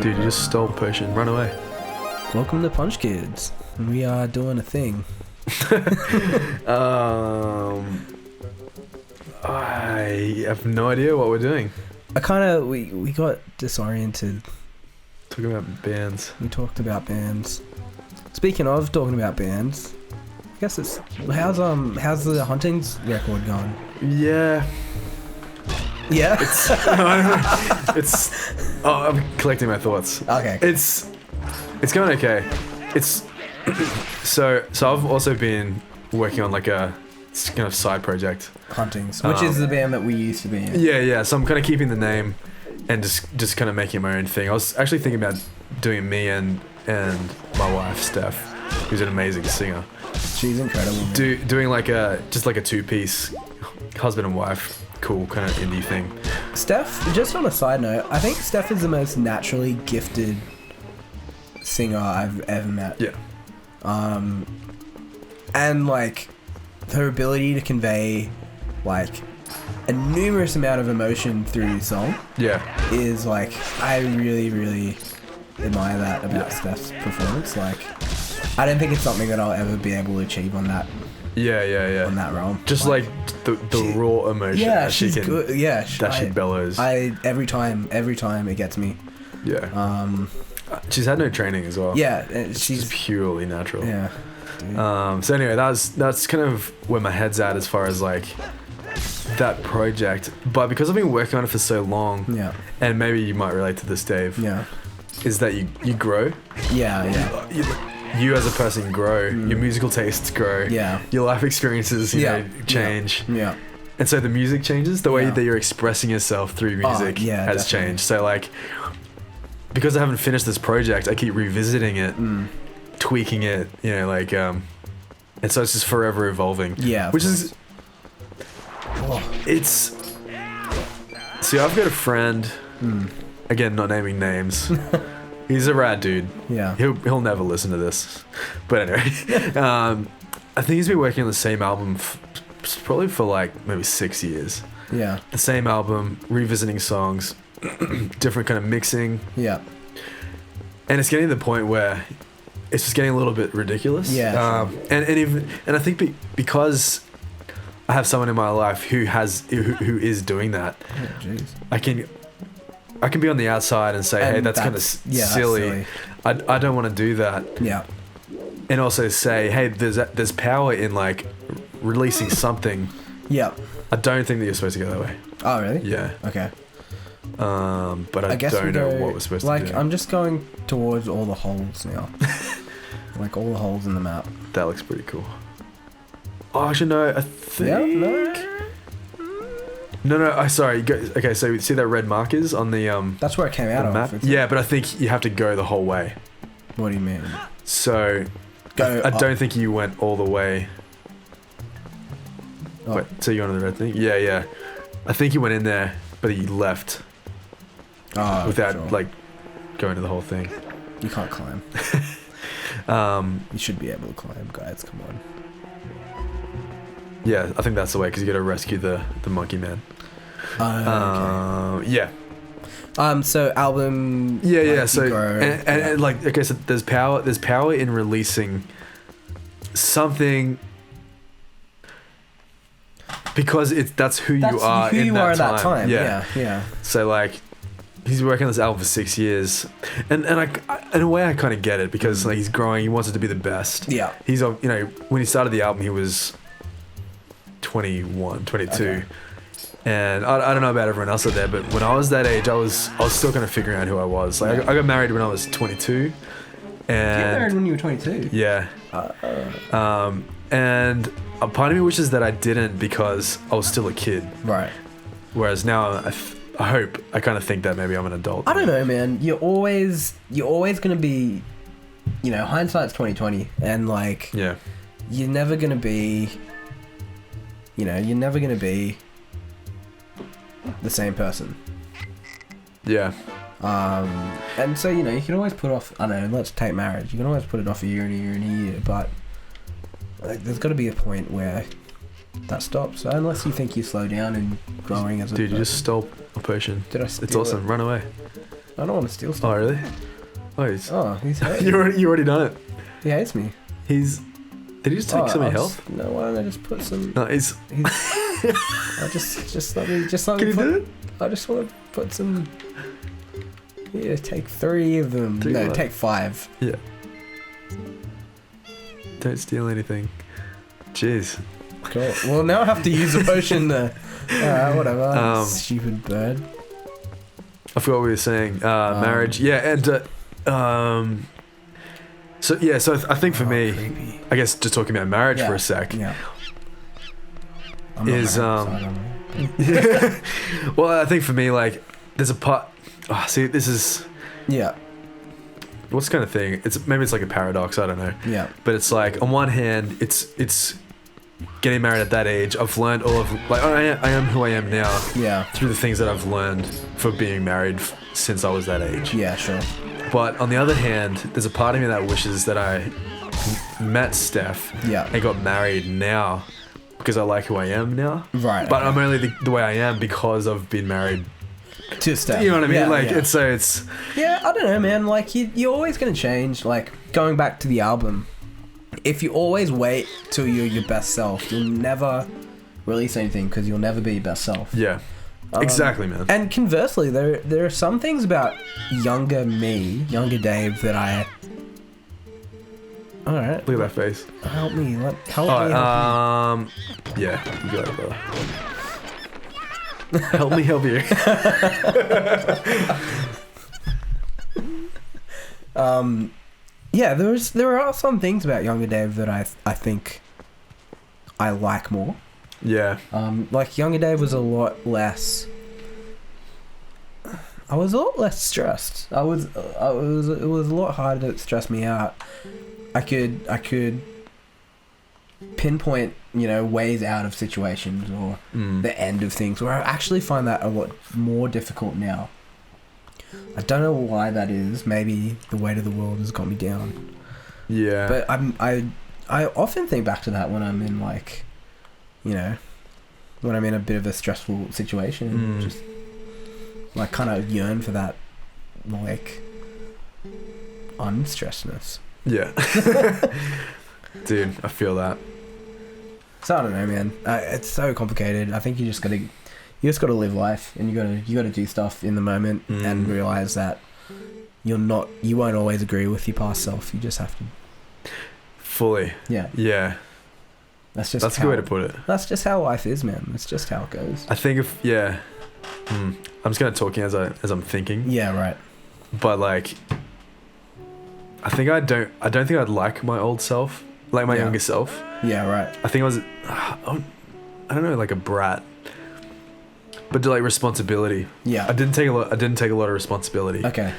Dude, you just stole potion. Run away. Welcome to Punch Kids. We are doing a thing. I have no idea what we're doing. We got disoriented. Talking about bands. We talked about bands. Speaking of talking about bands, I guess it's how's the Huntings record going? Yeah. Yeah. I'm collecting my thoughts. Okay. It's going okay. So I've also been working on like a kind of side project. Huntings, which is the band that we used to be in. Yeah. So I'm kind of keeping the name and just kind of making my own thing. I was actually thinking about doing me and my wife Steph, who's an amazing singer. She's incredible. Doing like a two-piece husband and wife, cool kind of indie thing. Steph, just on a side note, I think Steph is the most naturally gifted singer I've ever met. Yeah. And like her ability to convey like a numerous amount of emotion through song. Yeah. Is like, I really, really admire that about Steph's performance. Like, I don't think it's something that I'll ever be able to achieve on that. Yeah. On that realm. Just like the raw emotion. Yeah, that she's she can, good. Yeah, she bellows. Every time it gets me. Yeah. She's had no training as well. Yeah, she's purely natural. Yeah. So anyway, that's kind of where my head's at as far as like that project. But because I've been working on it for so long, yeah, and maybe you might relate to this, Dave. Yeah. Is that you grow? Yeah. You as a person grow. Your musical tastes grow. Yeah. Your life experiences, you know, change. Yeah. And so the music changes. The way that you're expressing yourself through music has definitely changed. So like, because I haven't finished this project, I keep revisiting it, tweaking it, you know, like, and so it's just forever evolving. Yeah. Which is, it's, see, I've got a friend, again, not naming names. He's a rad dude. Yeah. He'll never listen to this. But anyway, I think he's been working on the same album probably for like maybe 6 years. Yeah. The same album, revisiting songs, different kind of mixing. Yeah. And it's getting to the point where it's just getting a little bit ridiculous. Yeah. And I think because I have someone in my life who is doing that, I can be on the outside and say, hey, that's kind of silly. I don't want to do that. Yeah. And also say, hey, there's power in like releasing something. Yeah. I don't think that you're supposed to go that way. Oh, really? Yeah. Okay. But I guess don't know what we're supposed to do. Like, I'm just going towards all the holes now. Like all the holes in the map. That looks pretty cool. Oh, actually, no. I think. No. Sorry. Okay, so you see that red markers on the That's where it came out map? of. Yeah, but I think you have to go the whole way. What do you mean? So, I don't think you went all the way. Oh. Wait, so you went on the red thing? Yeah. I think you went in there, but you left. Without like going to the whole thing. You can't climb. You should be able to climb, guys. Come on. Yeah, I think that's the way because you got to rescue the monkey man. Okay. Yeah. So album. Yeah. Like, so and like, okay, so there's power in releasing something because that's who you are in that time. Yeah. So like, he's been working on this album for 6 years, and I in a way I kind of get it because like he's growing, he wants it to be the best. Yeah. He's when he started the album he was 21, 22. Okay. And I don't know about everyone else out there, but when I was that age, I was still kind of figuring out who I was. Like I got married when I was 22. And you got married when you were 22? Yeah. And a part of me wishes that I didn't because I was still a kid. Right. Whereas now I kind of think that maybe I'm an adult. I don't know, man. You're always gonna be, hindsight's 20/20, and like, you're never gonna be the same person. Yeah. And so, you can always put off, I don't know, let's take marriage. You can always put it off a year and a year and a year, but like, there's got to be a point where that stops. Unless you think you slow down and growing as a Dude, you just stole a potion. Did I steal It's awesome. it? Run away. I don't want to steal stuff. Oh, really? He's hating. you already done it. He hates me. Did he just take some of your health? No, why don't I just put some... No, I just let me Can you do it? I just want to put some... Yeah, take 3 of them. Take 5. Yeah. Don't steal anything. Jeez. Cool. Well, now I have to use a potion to... whatever. Stupid bird. I forgot what we were saying. Marriage. Yeah, and... So I think for me, creepy. I guess just talking about marriage for a sec, is well, I think for me, like, there's a part. Oh, see, this is what's kind of thing. Maybe it's like a paradox. I don't know. Yeah. But it's like on one hand, it's getting married at that age. I've learned all of like I am who I am now. Yeah. Through the things that I've learned for being married since I was that age. Yeah, sure. But on the other hand, there's a part of me that wishes that I met Steph and got married now because I like who I am now. Right. But I'm only the way I am because I've been married to Steph. You know what I mean? Yeah, it's... Yeah, I don't know, man. Like, you're always going to change. Like, going back to the album, if you always wait till you're your best self, you'll never release anything because you'll never be your best self. Yeah. Exactly, man. And conversely, there are some things about younger Dave that I... Alright. Look at that face. Help me. Help me. Yeah, you got it, brother. Help me help you. Yeah, there are some things about younger Dave that I think I like more. Yeah. Like younger Dave was a lot less. I was a lot less stressed. It was a lot harder to stress me out. I could pinpoint, ways out of situations or the end of things, where I actually find that a lot more difficult now. I don't know why that is. Maybe the weight of the world has got me down. Yeah. But I often think back to that when I'm in when I'm in a bit of a stressful situation and just kind of yearn for that unstressedness. Yeah. Dude, I feel that. So I don't know, man. It's so complicated. I think you just gotta live life, and you gotta do stuff in the moment and realize that you won't always agree with your past self. You just have to. Fully. Yeah. Yeah. That's a good way to put it. That's just how life is, man. That's just how it goes. I think I'm just kind of talking as I'm thinking. Yeah, right. But I think I don't think I'd like my old self, like my younger self. Yeah, right. I think I was, I don't know, like a brat, but to responsibility. Yeah. I didn't take a lot of responsibility. Okay.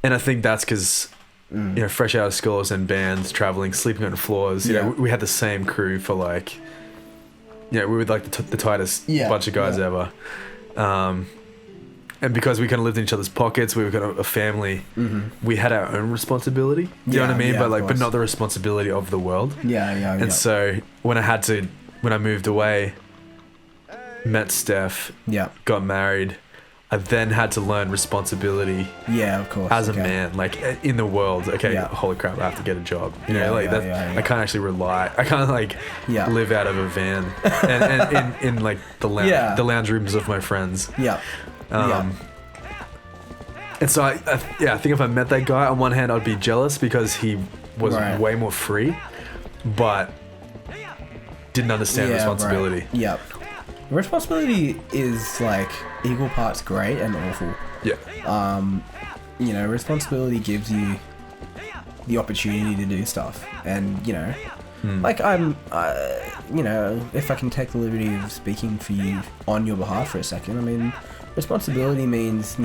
And I think that's because, fresh out of school, I was in bands, traveling, sleeping on floors. You know, we had the same crew for we were the tightest bunch of guys ever. And because we kind of lived in each other's pockets, we were kind of a family. We had our own responsibility. You know what I mean? But not the responsibility of the world. Yeah. And so when I moved away, met Steph, got married, I then had to learn responsibility. Yeah, of course. As a man, in the world. Okay, holy crap! I have to get a job. You know, I can't actually rely. I can't live out of a van and in the lounge rooms of my friends. Yeah. And so I think if I met that guy, on one hand I'd be jealous because he was way more free, but didn't understand responsibility. Right. Yep. Responsibility is equal parts great and awful. Yeah. Responsibility gives you the opportunity to do stuff, and if I can take the liberty of speaking for you on your behalf for a second, I mean, responsibility means,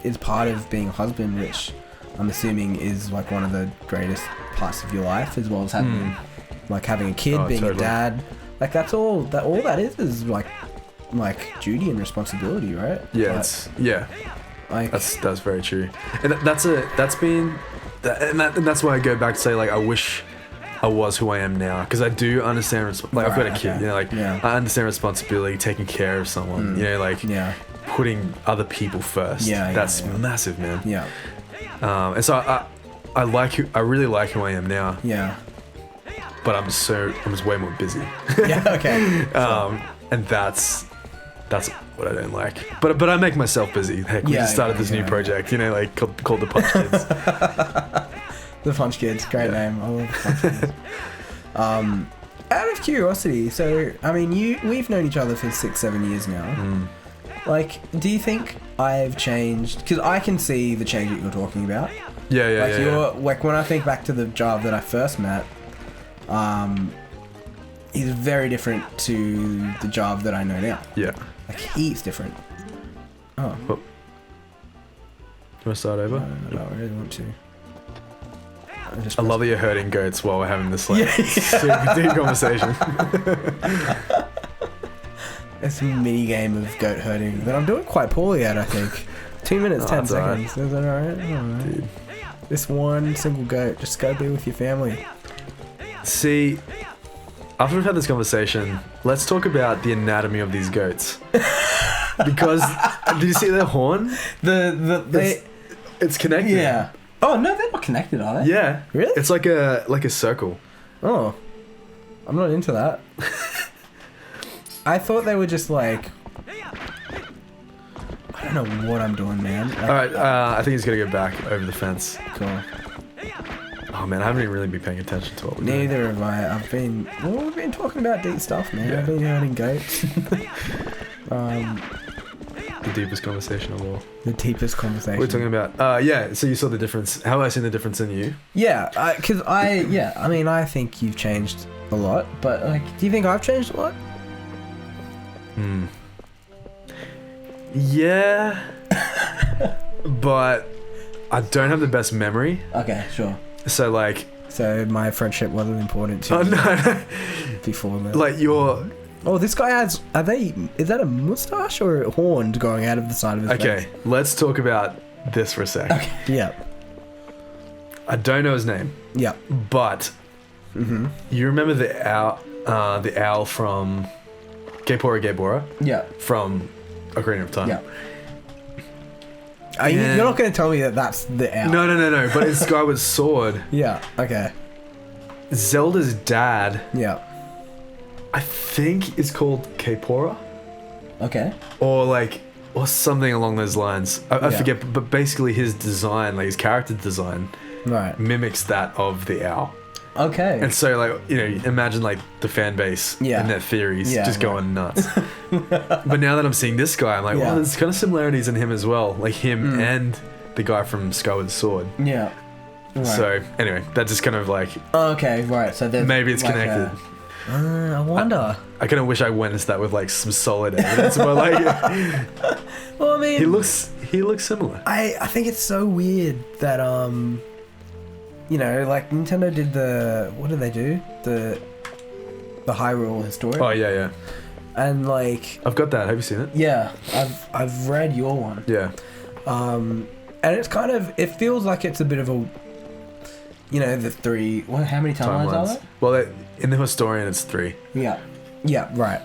is part of being a husband, which I'm assuming is one of the greatest parts of your life, as well as having having a kid, being a dad. That's all that is duty and responsibility, right? Yeah, that's very true. And that's why I go back to say I wish I was who I am now, because I do understand I've got a kid, I understand responsibility, taking care of someone, putting other people first. That's massive, man. Yeah. And so I really like who I am now. Yeah. But I'm just way more busy. Yeah. Okay. And that's what I don't like. But I make myself busy. Heck, we just started this new project, like called the Punch Kids. The Punch Kids, great name. I love the Punch Kids. Out of curiosity, so I mean, we've known each other for 6-7 years now. Like, do you think I've changed? Because I can see the change that you're talking about. Like when I think back to the job that I first met, he's very different to the job that I know now. Yeah. Like, he's different. Oh. Do you want to start over? No, I really want to. I love that you're herding goats while we're having this super deep conversation. It's a mini game of goat herding that I'm doing quite poorly at, I think. 2 minutes, 10 seconds. Right. Is that alright? Dude. This one single goat, just go be with your family. See, after we've had this conversation, let's talk about the anatomy of these goats. Because, did you see their horn? It's connected. Yeah. Oh, no, they're not connected, are they? Yeah. Really? It's like a circle. Oh. I'm not into that. I thought they were just like... I don't know what I'm doing, man. Alright, I think he's gonna go back over the fence. Cool. Oh man, I haven't even really been paying attention to what we're doing. Neither have I. We've been talking about deep stuff, man. Yeah. I've been herding goats. The deepest conversation of all. The deepest conversation. We're talking about, so you saw the difference. How have I seen the difference in you? Yeah, I think you've changed a lot, but do you think I've changed a lot? Yeah. But I don't have the best memory. Okay, sure. So my friendship wasn't important to you. Oh no. Before that. Like you're... Oh, this guy has... Is that a mustache or a horn going out of the side of his face? Okay, let's talk about this for a sec. Okay, yeah. I don't know his name. Yeah. But... You remember the owl from... Gay-Bora? Yeah. From Ocarina of Time? Yeah. You're not going to tell me that that's the owl? No. But it's Skyward Sword. Yeah, okay. Zelda's dad... Yeah. I think it's called Gay-Bora. Okay. Or something along those lines. I forget, but basically his design, like his character design, mimics that of the owl. Okay. And so, imagine the fan base and their theories just going nuts. But now that I'm seeing this guy, I'm like, well, there's kind of similarities in him as well, like him and the guy from Skyward Sword. Yeah. Right. So anyway, that just kind of okay, right. So maybe it's connected. I wonder. I kind of wish I went into that with some solid evidence, but well, I mean, he looks similar. I think it's so weird that Nintendo did what did they do? The Hyrule Historic. Oh yeah. And I've got that. Have you seen it? Yeah, I've read your one. Yeah. And it's kind of, it feels like it's a bit of a, the three. How many timelines are there? Well, in the Historian, it's 3. Yeah. Yeah. Right.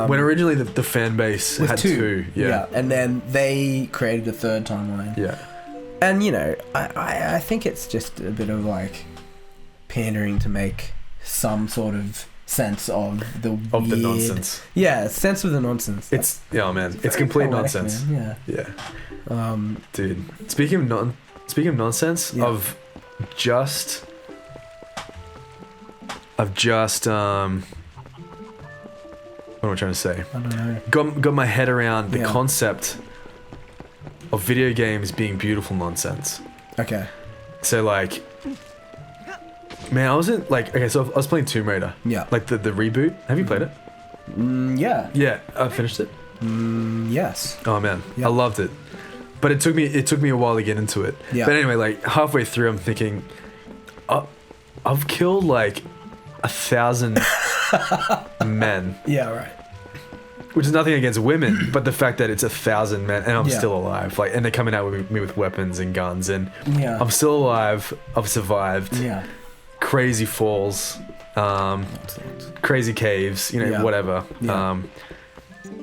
When originally the fan base had 2. Yeah. And then they created a third timeline. Yeah. And I think it's just a bit of pandering to make some sort of sense of the weird, the nonsense. Yeah, sense of the nonsense. It's it's complete nonsense. Man. Yeah. Dude, speaking of nonsense, I've just what am I trying to say? I don't know. Got my head around the concept of video games being beautiful nonsense. Okay. So man, I wasn't so I was playing Tomb Raider. Yeah. The reboot. Have you played it? Yeah. Yeah, I finished it. Yes. Oh man, I loved it. But it took me a while to get into it. Yeah. But anyway, halfway through, I'm thinking, I've killed 1,000 men. Yeah, right. Which is nothing against women, but the fact that it's 1,000 men and I'm still alive, and they're coming out with me with weapons and guns, and I'm still alive. I've survived. Yeah. Crazy falls, crazy caves, whatever. Yeah.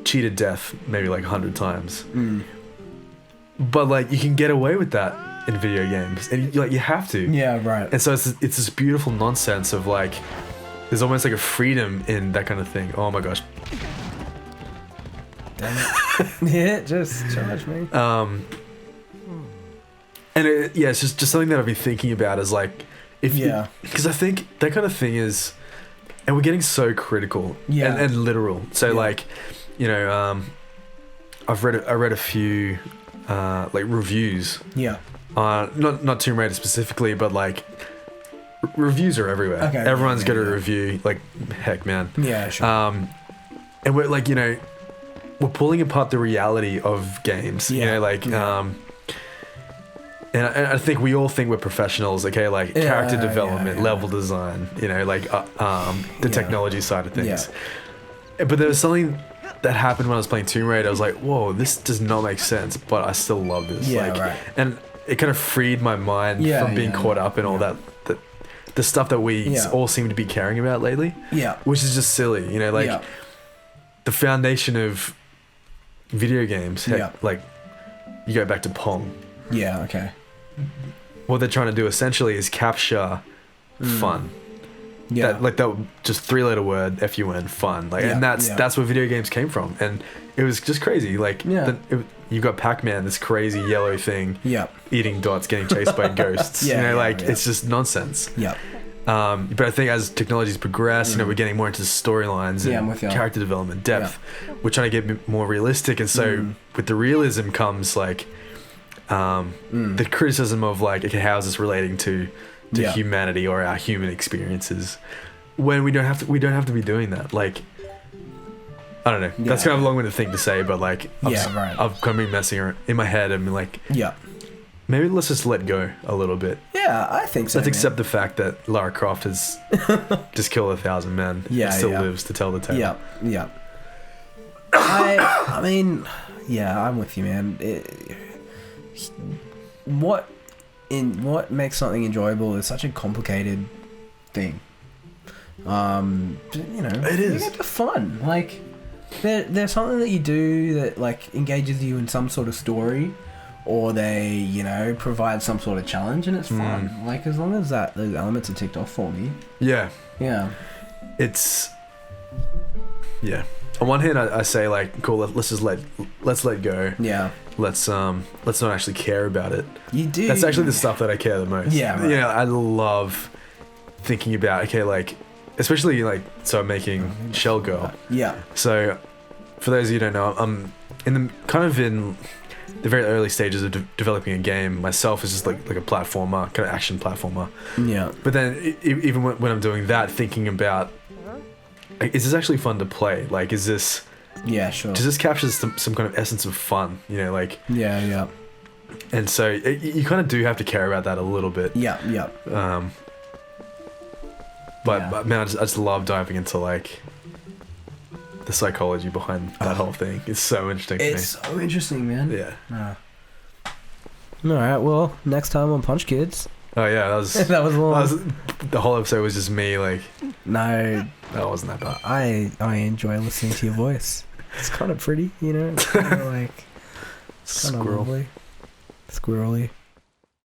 cheated death maybe like 100 times. But like you can get away with that in video games, and you have to. Yeah, right. And so it's this beautiful nonsense of like, there's almost like a freedom in that kind of thing. Oh my gosh. Damn it. Yeah, just charge me. And it's just something that I've been thinking about is like, because I think that kind of thing is, and we're getting so critical and literal. So like, you know, I read a few like reviews. Yeah. Not Tomb Raider specifically, but like reviews are everywhere. Okay, everyone's got a review. Like, heck, man. Yeah, sure. And we're like, you know, we're pulling apart the reality of games. You know, like, and I think we all think we're professionals. Okay, like character development, level design. You know, like the technology side of things. Yeah. But there was something that happened when I was playing Tomb Raider. I was like, whoa, this does not make sense, but I still love this. Yeah, like, right. And it kind of freed my mind from being caught up in all that the stuff that we all seem to be caring about lately. Yeah. Which is just silly, you know, like the foundation of video games. Heck, like you go back to Pong. Yeah, okay. What they're trying to do essentially is capture fun. Yeah. That just 3-letter word, FUN, fun. Like, and that's where video games came from. And it was just crazy. Like, you got Pac-Man, this crazy yellow thing, eating dots, getting chased by ghosts. You know, it's just nonsense. Yeah. But I think as technology's progressed, you know, we're getting more into storylines and character development, depth. We're trying to get more realistic, and so with the realism comes like the criticism of like, okay, how is this relating to humanity or our human experiences? When we don't have to be doing that. Like, I don't know. That's kind of a long-winded thing to say, but like, I've kind of been messing around in my head and been like, maybe let's just let go a little bit. Yeah, I think so. Let's accept the fact that Lara Croft has just killed 1,000 men and still lives to tell the tale. Yeah, yeah. I mean, I'm with you, man. What makes something enjoyable is such a complicated thing. You know, it is. You get the fun. Like, there's something that you do that like engages you in some sort of story, or they, you know, provide some sort of challenge, and it's fun. Like, as long as those elements are ticked off for me. Yeah. Yeah. It's. Yeah. On one hand, I say like, cool. Let's let go. Yeah. Let's not actually care about it. You do. That's actually the stuff that I care the most. Yeah. Right. You know, I love thinking about, okay, like, especially like, so I'm making Shell Girl. Yeah. So, for those of you who don't know, I'm in the very early stages of developing a game myself. Is just like a platformer, kind of action platformer. Yeah. But then even when I'm doing that, thinking about, like, is this actually fun to play? Like, is this... Yeah, sure. Does this capture some kind of essence of fun? You know, like... Yeah. And so you kind of do have to care about that a little bit. Yeah. But man, I just love diving into like the psychology behind that whole thing. It's so interesting to me. It's so interesting, man. Yeah. All right. Well, next time on Punch Kids. Oh yeah, that was the whole episode was just me like. No, that wasn't that bad. I enjoy listening to your voice. It's kind of pretty, you know. It's kind of like, it's kind of lovely, squirrely.